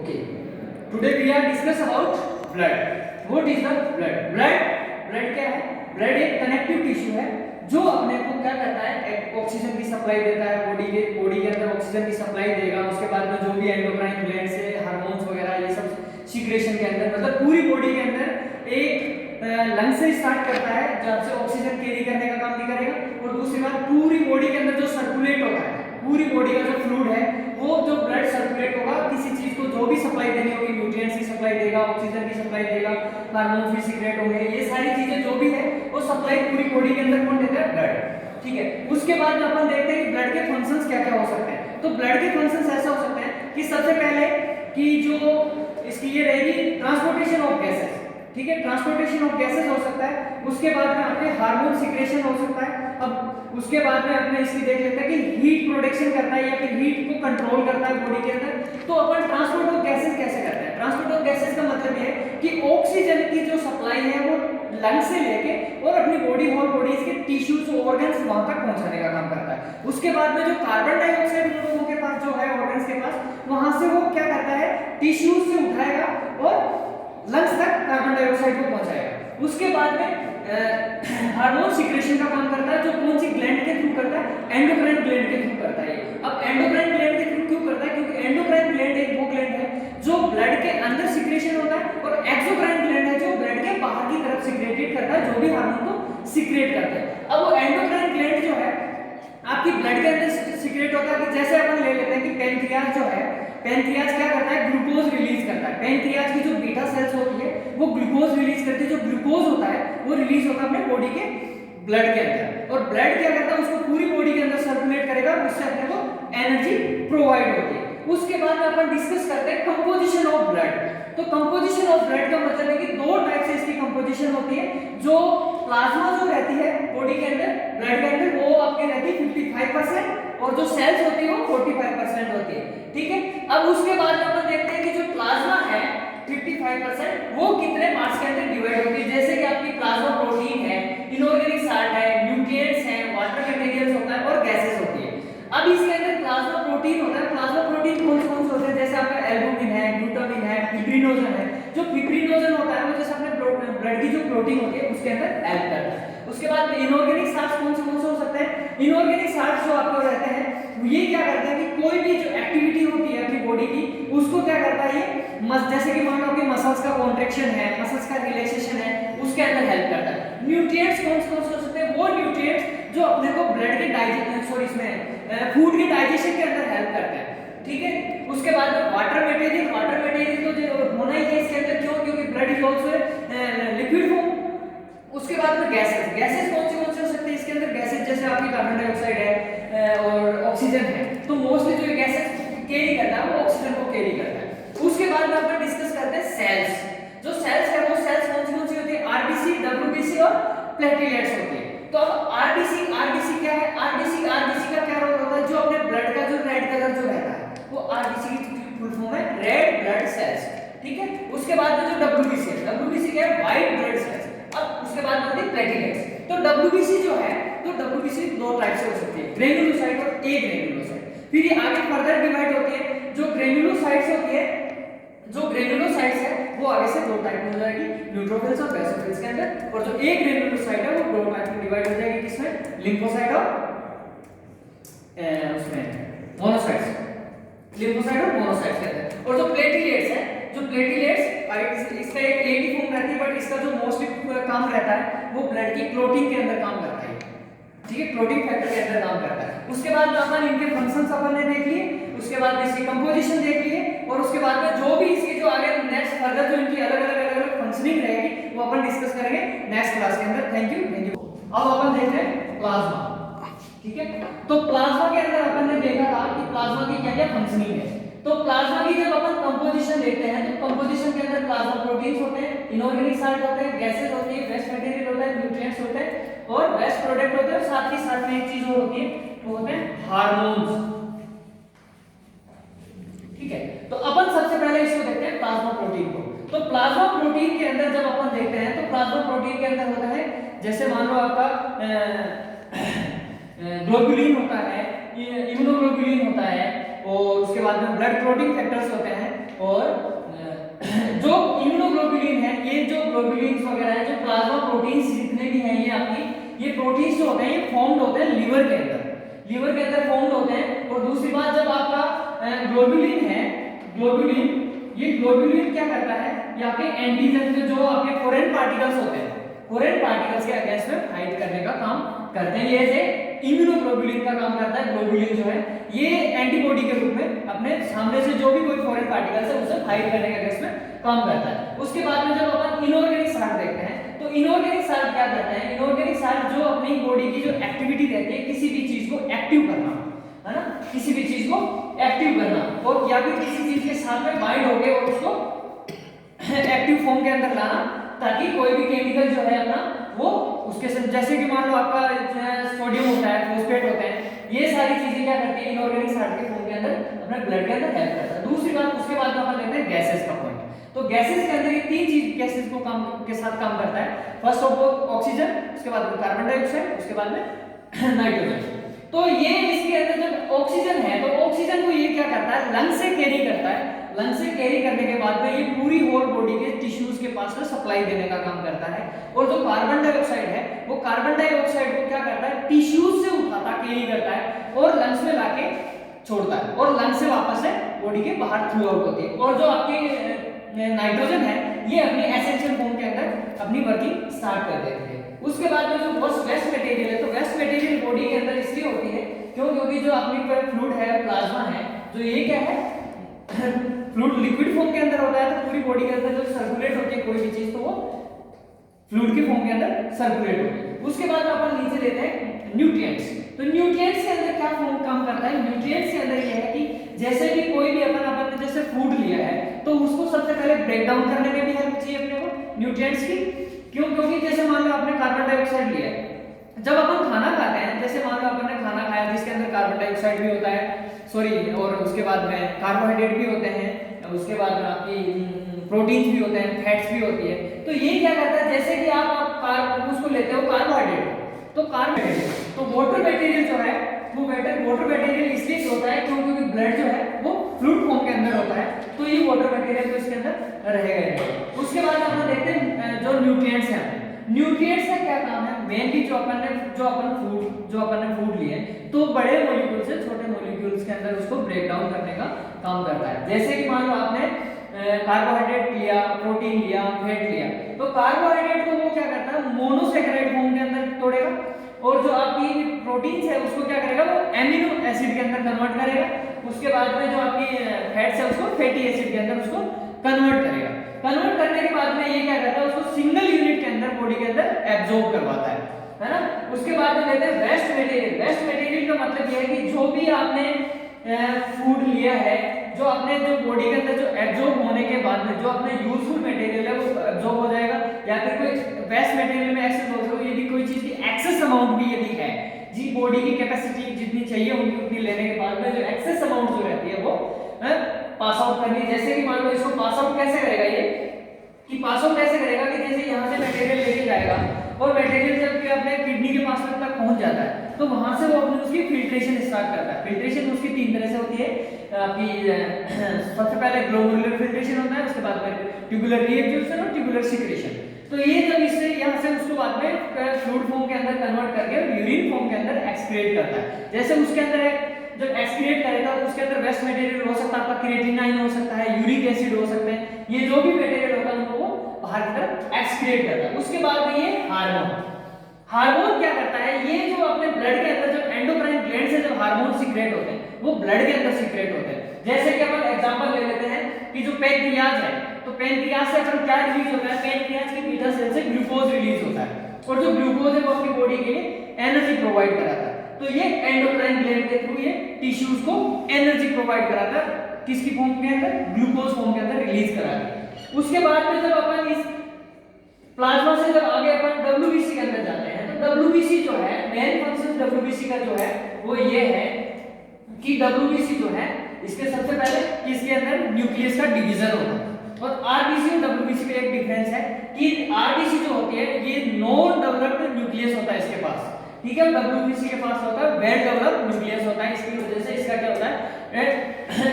Okay. Today we are discuss about blood. What is the blood? Blood क्या है? Blood एक connective tissue है जो अपने को क्या करता है, ऑक्सीजन की सप्लाई देता है, बॉडी के अंदर ऑक्सीजन की सप्लाई देगा। उसके बाद में जो भी एंडोक्राइन ग्लैंड से हार्मोन्स वगैरह ये सब सीक्रेशन के अंदर, मतलब पूरी बॉडी के अंदर एक लंग से स्टार्ट करता है जहां से ऑक्सीजन कैरी करने का काम भी करेगा, और दूसरी बात पूरी बॉडी के अंदर जो सर्कुलेट होता है, पूरी बॉडी का जो फ्लूइड है वो जो ब्लड सर्कुलेट होगा, किसी चीज को जो भी सप्लाई देनी होगी, न्यूट्रिएंट्स की सप्लाई देगा, ऑक्सीजन की सप्लाई देगा, हार्मोन्स भी सीक्रेट होंगे, ये सारी चीजें जो भी है वो सप्लाई पूरी बॉडी के अंदर कौन देता है? ब्लड। ठीक है। उसके बाद में अपन देखते हैं कि ब्लड के फंक्शंस क्या-क्या हो सकते हैं। तो ब्लड के फंक्शंस ऐसे हो सकते हैं कि सबसे पहले कि जो इसकी ये रहेगी ट्रांसपोर्टेशन ऑफ गैसेस। ठीक है, ट्रांसपोर्टेशन ऑफ गैसेस हो सकता है। उसके बाद में आपके हार्मोन सीक्रेशन हो सकता है। अब उसके बाद में अपने इसकी देख लेते हैं कि हीट प्रोडक्शन करता है या फिर हीट को कंट्रोल करता है बॉडी के अंदर। तो अपन ट्रांसपोर्ट ऑफ गैसेस कैसे करते हैं? ट्रांसपोर्ट ऑफ गैसेस का मतलब ये है कि ऑक्सीजन की जो सप्लाई है वो लंग से लेके और अपनी बॉडी, होल बॉडी के टिश्यूज, ऑर्गन्स वहां तक पहुंचाने का काम करता है। उसके बाद में जो कार्बन डाइऑक्साइड उन लोगों के पास जो है, ऑर्गन्स के पास, वहां से वो क्या करता है, टिश्यूज से उठाएगा और लंग्स तक कार्बन डाइऑक्साइड को पहुंचाएगा। उसके बाद में हार्मोन सीक्रेशन का काम करता है, जो कौन सी ग्लैंड के थ्रू करता है? एंडोक्राइन ग्लैंड के थ्रू करता है। अब एंडोक्राइन ग्लैंड के थ्रू क्यों करता है? क्योंकि एंडोक्राइन ग्लैंड एक वो ग्लैंड है जो ब्लड के अंदर सीक्रेशन होता है, और एक्सोक्राइन ग्लैंड है जो ब्लड के बाहर की तरफ सीक्रेटेड करता है, जो भी हार्मोन को सीक्रेट करता है। अब वो एंडोक्राइन ग्लैंड जो है आपकी ब्लड के अंदर सीक्रेट होता है कि जैसे अपन ले लेते हैं कि पैंक्रियाज जो है, पैंक्रियाज क्या करता है? ग्लूकोज रिलीज करता है। पैंक्रियाज की जो बीटा सेल्स होती है वो ग्लूकोज रिलीज करती है। जो ग्लूकोज होता है वो रिलीज होता है अपने बॉडी के ब्लड के अंदर, और ब्लड क्या करता है? उसको पूरी बॉडी के अंदर सर्कुलेट करेगा, उससे अपने को एनर्जी प्रोवाइड होती है। उसके बाद में अपन डिस्कस करते हैं कंपोजिशन ऑफ ब्लड। तो कंपोजिशन ऑफ ब्लड का मतलब है कि दो टाइप से इसकी कंपोजिशन होती है। जो प्लाज्मा जो रहती है बॉडी के अंदर, ब्लड के अंदर, वो आपके रहती है 55%, और जो सेल्स होती है वो 45% होती है। ठीक है। अब उसके बाद में अपन देखते हैं कि जो प्लाज्मा है 55% वो कितने पार्ट्स के अंदर डिवाइड होती है। जैसे कि आपकी प्लाज्मा प्रोटीन है, इनऑर्गेनिक साल्ट है, न्यूट्रिएंट्स हैं, वाटर मटेरियल्स होता है और गैसेस होती है। अब इसके अंदर प्लाज्मा प्रोटीन होता है। प्लाज्मा प्रोटीन कौन से होते हैं? जैसे आपका एल्बुमिन है, ग्लूटामिन है, फिब्रिनोजन है। जो फिब्रिनोजन होता है वो जैसे अपने ब्लड की जो प्रोटीन होती है उसके अंदर हेल्प करता है। उसके बाद में इनऑर्गेनिक साल्ट्स कौन से हो सकते हैं? इनऑर्गेनिक साल्ट्स जो आपको रहते हैं ये क्या करते हैं कि कोई भी जो एक्टिविटी होती है अपनी बॉडी की उसको क्या करता है, ये जैसे कि मान लो कि मसल्स का कॉन्ट्रैक्शन है, मसल्स का रिलैक्सेशन है, उसके अंदर हेल्प करता है। न्यूट्रिएंट्स कौन से हो सकते हैं? वो न्यूट्रिएंट्स जो अपने को ब्लड के डाइजेशन, सॉरी इसमें फूड के डाइजेशन के अंदर हेल्प करते हैं। ठीक है। उसके बाद में वाटर मटेरियल, वाटर मटेरियल तो जो होना ही है इसके अंदर, क्यों? क्योंकि blood is also liquid form. उसके बाद में गैसेस, गैसेस कौन से हो सकते हैं इसके अंदर? गैसेस जैसे आपकी कार्बन डाइऑक्साइड है और ऑक्सीजन है। तो मोस्टली जो गैसेस कैरी करता है वो ऑक्सीजन को कैरी करता है। उसके बाद में अपन डिस्कस करते हैं सेल्स। जो सेल्स है वो सेल्स कौन सी होती है? आरबीसी, डब्ल्यूबीसी और प्लेटलेट्स होती है। तो अब आरबीसी क्या है? आरबीसी का क्या रोल होता है? जो अपने ब्लड का जो रेड कलर जो रहता है वो आरबीसी की फुल फॉर्म है, रेड ब्लड सेल्स। ठीक है। उसके बाद में जो डब्ल्यूबीसी है, डब्ल्यूबीसी क्या है? White blood cells. अब उसके बाद में होती है प्लेटलेट्स। तो डब्ल्यूबीसी जो है, तो डब्ल्यूबीसी दो टाइप से हो सकती है, ग्रेन्युलोसाइट और एग्रेन्युलोसाइट। फिर ये आगे फर्दर डिवाइड होती है। जो ग्रेन्युलोसाइट्स होती है, जो ग्रेन्युलोसाइट्स है वो आगे से दो टाइप में हो जाएगी, न्यूट्रोफिल्स और बेसोफिल्स के अंदर। और जो एग्रेन्युलोसाइट है वो दो टाइप में डिवाइड हो जाएगी, किसमें? लिम्फोसाइट और उसमें मोनोसाइट्स, लिम्फोसाइट और मोनोसाइट्स के अंदर। और जो प्लेटलेट्स है, जो प्लेटलेट्स इसका एक ही फॉर्म रहती है, बट इसका जो मोस्टली काम रहता है वो ब्लड की क्लोटिंग के अंदर काम करता है। ठीक है, क्लोटिंग फैक्टर के अंदर काम करता है। उसके बाद अपन इनके फंक्शंस अपन ने देख लिए, उसके बाद इसकी कंपोजिशन देख लिए, और उसके बाद में जो भी इसकी जो आगे नेक्स्ट फर्दर जो इनकी अलग अलग फंक्शनिंग रहेगी वो अपन डिस्कस करेंगे नेक्स्ट क्लास के अंदर। Thank you. अब अपन देखते हैं प्लाज्मा। ठीक है। तो प्लाज्मा के अंदर अपन ने देखा था कि प्लाज्मा की क्या क्या फंक्शनिंग है। तो प्लाज्मा की जब अपन कंपोजिशन देखते हैं तो कंपोजिशन के अंदर प्लाज्मा प्रोटीन्स होते हैं, इनऑर्गेनिक साल्ट होते हैं, गैसेस होती है, वेस्ट मटेरियल होता है, न्यूट्रिएंट्स होते हैं और वेस्ट प्रोडक्ट होते हैं, और साथ ही साथ में एक चीज और होती है वो होते हैं हार्मोन्स। ठीक है। तो अपन सबसे पहले इसको देखते हैं प्लाज्मा प्रोटीन को। तो प्लाज्मा प्रोटीन के अंदर जब अपन देखते हैं तो प्लाज्मा प्रोटीन के अंदर होता है, जैसे मान लो आपका ग्लोबुलिन होता है, इम्यूनोग्लोबुलिन होता है, और उसके बाद में ब्लड क्लॉटिंग फैक्टर्स होते हैं, और जो इम्यूनोग्लोबुलिन है, ये जो ग्लोबुलिन्स वगैरह है, जो प्लाज्मा प्रोटीन्स जितने भी हैं, ये आपकी ये प्रोटीन्स जो होते हैं ये फॉर्म्ड होते हैं लीवर के अंदर, लीवर के अंदर फॉर्म्ड होते हैं। और दूसरी बात, जब आपका ग्लोबुलिन है, ग्लोबुलिन, ये ग्लोबुलिन क्या करता है, ये आपके एंटीजन के जो आपके फॉरेन पार्टिकल्स होते हैं, फॉरेन पार्टिकल्स के अगेंस्ट में फाइट करने का काम करते हैं। ये ऐसे इम्यूनोग्लोबुलिन का काम करता है। ग्लोबुलिन जो है ये एंटीबॉडी के रूप में अपने सामने से जो भी कोई फॉरेन पार्टिकल्स है उसे फाइट करने के अगेंस्ट में काम करता है। उसके बाद में जब अपन इनऑर्गेनिक साल्ट देखते हैं, तो इनऑर्गेनिक साल्ट क्या करते हैं, इनऑर्गेनिक साल्ट जो अपनी बॉडी की जो एक्टिविटी रहती है, किसी भी चीज को एक्टिव करना, है ना, किसी भी चीज को एक्टिव करना, और या फिर किसी चीज के साथ में बाइंड हो गए और उसको एक्टिव फॉर्म के अंदर लाना, ताकि कोई भी केमिकल जो है अपना वो उसके साथ, जैसे कि मान लो आपका सोडियम होता है, फॉस्फेट होते हैं, ये सारी चीजें क्या करती है इनऑर्गेनिक साल्ट के फॉर्म के अंदर अपने ब्लड के अंदर हेल्प करता है। दूसरी बात, उसके बाद अपन लेते हैं गैसेस का पॉइंट। तो गैसेस के अंदर ये तीन चीज गैसेस को काम के साथ काम करता है। फर्स्ट ऑफ ऑल ऑक्सीजन, उसके बाद में कार्बन डाइऑक्साइड, उसके बाद में नाइट्रोजन। तो ये इसके अंदर जब ऑक्सीजन है, तो ऑक्सीजन को ये क्या करता है, लंग से कैरी करता है। लंग से कैरी करने के बाद में ये पूरी होल बॉडी के टिश्यूज के पास में सप्लाई देने का काम करता है। और जो कार्बन डाइऑक्साइड है, वो कार्बन डाइऑक्साइड को क्या करता है, टिश्यूज से उठाता, कैरी करता है और लंग्स में लाके छोड़ता है, और लंग्स से वापस से बॉडी के बाहर थ्रू आउट होती है। और जो आपकी नाइट्रोजन है, ये अपनी एसेंशियल फॉर्म के अंदर अपनी वर्किंग स्टार्ट कर देती है। उसके बाद में जो वेस्ट मटेरियल है, तो वेस्ट मटेरियल बॉडी के अंदर इसलिए होती है क्योंकि जो अपनी फ्लूइड है, प्लाज्मा है, जो ये क्या है फ्लूइड लिक्विड फॉर्म के अंदर होता है, तो पूरी बॉडी के अंदर जो सर्कुलेट होती है कोई भी चीज, तो वो फ्लूइड के फॉर्म के अंदर सर्कुलेट होती है। उसके बाद अपन नीचे लेते हैं न्यूट्रिएंट्स। तो न्यूट्रिएंट्स के अंदर क्या फॉर्म काम करता है, न्यूट्रिएंट्स के अंदर ये है कि जैसे कि कोई भी अपन ने जैसे फूड लिया है, तो उसको सबसे पहले ब्रेक डाउन करने में भी हेल्प चाहिए अपने को न्यूट्रिएंट्स की। क्यों? क्योंकि जैसे मान लो आपने कार्बन डाइऑक्साइड लिया है, जब अपन खाना खाते हैं, जैसे मान लो अपन ने खाना खाया जिसके अंदर कार्बन डाइऑक्साइड भी होता है, सॉरी, और उसके बाद में कार्बोहाइड्रेट भी होते हैं, उसके बाद में आपकी प्रोटीन्स भी होते हैं, फैट्स भी होती है। तो ये क्या करता है, जैसे कि आप उसको लेते हो कार्बोहाइड्रेट, तो कार्बोहाइड्रेट, तो वाटर मटेरियल जो है वो वाटर मटेरियल इसलिए होता है क्योंकि ब्लड जो है वो फ्लूइड फॉर्म के अंदर होता है, तो ये वाटर मटेरियल तो इसके अंदर रहेगा। उसके बाद हम देखते हैं जो न्यूट्रिएंट्स हैं। न्यूट्रिएंट्स का क्या काम है, मेनली जो अपन ने फूड लिए, तो बड़े मॉलिक्यूल से छोटे मॉलिक्यूल्स के अंदर उसको ब्रेक डाउन करने का काम करता है। जैसे कि मान लो आपने कार्बोहाइड्रेट लिया, प्रोटीन लिया, फैट लिया, तो कार्बोहाइड्रेट को वो क्या करता है, मोनोसैकेराइड फॉर्म के अंदर तोड़ेगा, और जो आपकी प्रोटीन्स है उसको क्या करेगा, वो एमिनो एसिड के अंदर कन्वर्ट करेगा। उसके बाद में जो आपकी फैट्स है उसको फैटी एसिड के अंदर उसको कन्वर्ट करेगा। कन्वर्ट करने के बाद में ये क्या करता है, उसको सिंगल यूनिट के अंदर बॉडी के अंदर एब्जॉर्ब करवाता है ना। उसके बाद में लेते हैं वेस्ट मटेरियल। वेस्ट मटेरियल का मतलब ये है कि जो भी आपने फूड लिया है, जो अपने जो बॉडी के अंदर जो एब्जॉर्ब होने के बाद में जो अपने यूजफुल मटेरियल है वो एब्जॉर्ब हो जाएगा, या फिर कोई वेस्ट मटेरियल में एक्सेस हो जाएगा, यदि कोई चीज की एक्सेस अमाउंट भी यदि है, जी बॉडी की कैपेसिटी जितनी चाहिए होगी उतनी लेने के बाद में जो एक्सेस अमाउंट जो रहती है वो पास आउट करनी है। जैसे कि मान लो इसको पास आउट कैसे करेगा, ये कि पास आउट कैसे करेगा कि जैसे यहाँ से मटेरियल लेके जाएगा और मटेरियल जब कि अपने किडनी के पास तक पहुंच जाता है, तो वहां से वो अपनी उसकी फिल्ट्रेशन स्टार्ट करता है। फिल्ट्रेशन उसकी तीन तरह से होती है आपकी, सबसे पहले ग्लोमेरुलर फिल्ट्रेशन होता है, उसके बाद में ट्यूबुलर रीएब्जॉर्प्शन और ट्यूबुलर सिक्रेशन। तो ये जब इससे यहाँ से उसको बाद में फ्लूइड फॉर्म के अंदर कन्वर्ट करके यूरिन फॉर्म के अंदर एक्सक्रीट करता है। जैसे उसके अंदर जब एक्सक्रीट करेगा तो उसके अंदर वेस्ट मटेरियल हो सकता है, आपका क्रिएटिनाइन हो सकता है, यूरिक एसिड हो सकते हैं, ये जो भी मटेरियल होता है उनको वो बाहर की तरफ एक्सक्रीट करता है। उसके बाद में ये हार्मोन क्या करता है, ये जो अपने ब्लड के अंदर जो एंडोक्राइन ग्लैंड से जब हार्मोन सीक्रेट होते हैं वो ब्लड के अंदर सीक्रेट होते हैं। जैसे कि अपन एग्जांपल ले लेते हैं कि जो पैंक्रियाज है, तो पैंक्रियाज से अपन क्या रिलीज होता है, पैंक्रियाज के बीटा सेल से ग्लूकोज रिलीज होता है, और जो ग्लूकोज है वो अपनी बॉडी के लिए एनर्जी प्रोवाइड कराता है। तो ये एंडोक्राइन ग्लैंड के थ्रू ये टिश्यूज को एनर्जी प्रोवाइड कराता है, किसकी फॉर्म के अंदर, ग्लूकोज फॉर्म के अंदर रिलीज कराता है। उसके बाद में जब अपन इस प्लाज्मा से जब आगे अपन डब्ल्यूबीसी के अंदर जाते हैं, तो डब्ल्यूबीसी जो है, मेन फंक्शन डब्ल्यूबीसी का जो है वो ये है कि डब्ल्यूबीसी जो है इसके सबसे पहले इसके अंदर न्यूक्लियस का डिवीजन होता है। और आरबीसी और डब्ल्यूबीसी में एक डिफरेंस है कि आरबीसी जो होती है ये नॉन डेवलप्ड न्यूक्लियस होता है इसके पास, ठीक है। WBC के पास होता है वेल डेवलप्ड न्यूक्लियस होता है, इसकी वजह से इसका क्या होता है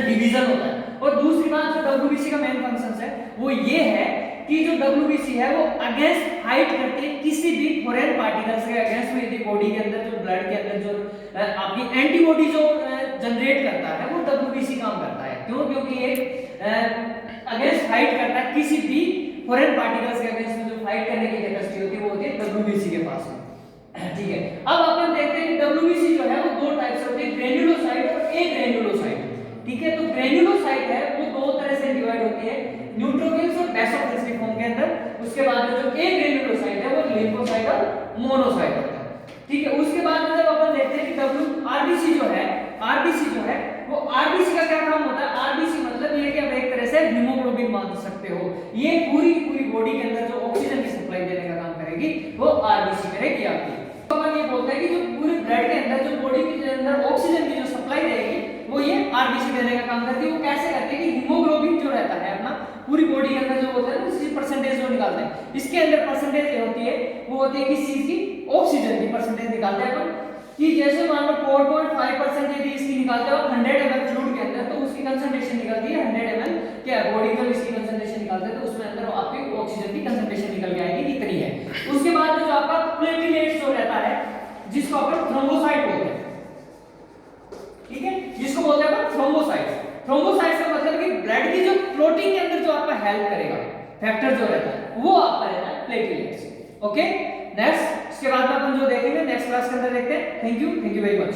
डिवीजन होता है। और दूसरी बात जो WBC का मेन फंक्शन है वो ये है कि जो WBC है वो अगेंस्ट फाइट करती है किसी भी फॉरेन पार्टिकल्स के अगेंस्ट में। यदि बॉडी के अंदर जो ब्लड के अंदर जो आपकी एंटीबॉडी जो जनरेट करता है वो WBC काम करता है। क्यों? क्योंकि ये अगेंस्ट फाइट करता है किसी भी फॉरेन पार्टिकल्स के अगेंस्ट में। जो फाइट करने की कैपेसिटी होती है वो होती है WBC के पास में, ठीक है। अब अपन देखते हैं कि WBC जो है वो दो टाइप से होती है, ग्रेन्युलोसाइट और एग्रेन्युलोसाइट, ठीक है। तो ग्रेन्युलोसाइट है वो दो तरह से डिवाइड होती है, न्यूट्रोफिल्स और बेसोफिल्स की फॉर्म के अंदर। उसके बाद में जो एग्रेन्युलोसाइट है वो लिम्फोसाइट और मोनोसाइट होता है, ठीक है। उसके बाद में जब अपन देखते हैं कि RBC जो है, RBC जो है वो RBC का क्या काम होता है? RBC मतलब ये कि आप एक तरह से हीमोग्लोबिन मान सकते हो। ये पूरी पूरी बॉडी के अंदर जो ऑक्सीजन की सप्लाई देने का काम करेगी वो RBC करेगी आपकी। तो अपन ये बोलते हैं कि जो पूरे ब्लड के अंदर जो बॉडी के अंदर ऑक्सीजन की जो सप्लाई देगी वो ये RBC देने का काम करती है। वो कैसे करती है कि हीमोग्लोबिन जो रहता है अपना पूरी बॉडी के अंदर जो होता है ना, इसकी परसेंटेज जो निकालते हैं, इसके अंदर परसेंटेज होती है वो होती है किस चीज की? ऑक्सीजन की परसेंटेज निकालते हैं अपन। कि जैसे मान लो 4.5% यदि इसकी निकालते हो 100 ml फ्लूइड के अंदर, तो उसकी कंसंट्रेशन निकलती है 100 ml क्या बॉडी का इसकी कंसंट्रेशन निकालते हैं तो उसमें अंदर आपकी ऑक्सीजन की कंसंट्रेशन निकल के आएगी इतनी है। उसके बाद जो आपका प्लेटलेट्स जो रहता है जिसको अपन थ्रोम्बोसाइट बोलते हैं, ठीक है, जिसको बोलते हैं अपन थ्रोम्बोसाइट। थ्रोम्बोसाइट का मतलब कि ब्लड की जो क्लॉटिंग के अंदर जो आपका हेल्प करेगा फैक्टर जो रहता है वो आपका रहता है प्लेटलेट्स। ओके, नेक्स्ट इसके बाद में अपन जो देखेंगे नेक्स्ट क्लास के अंदर देखते हैं। Thank you very much.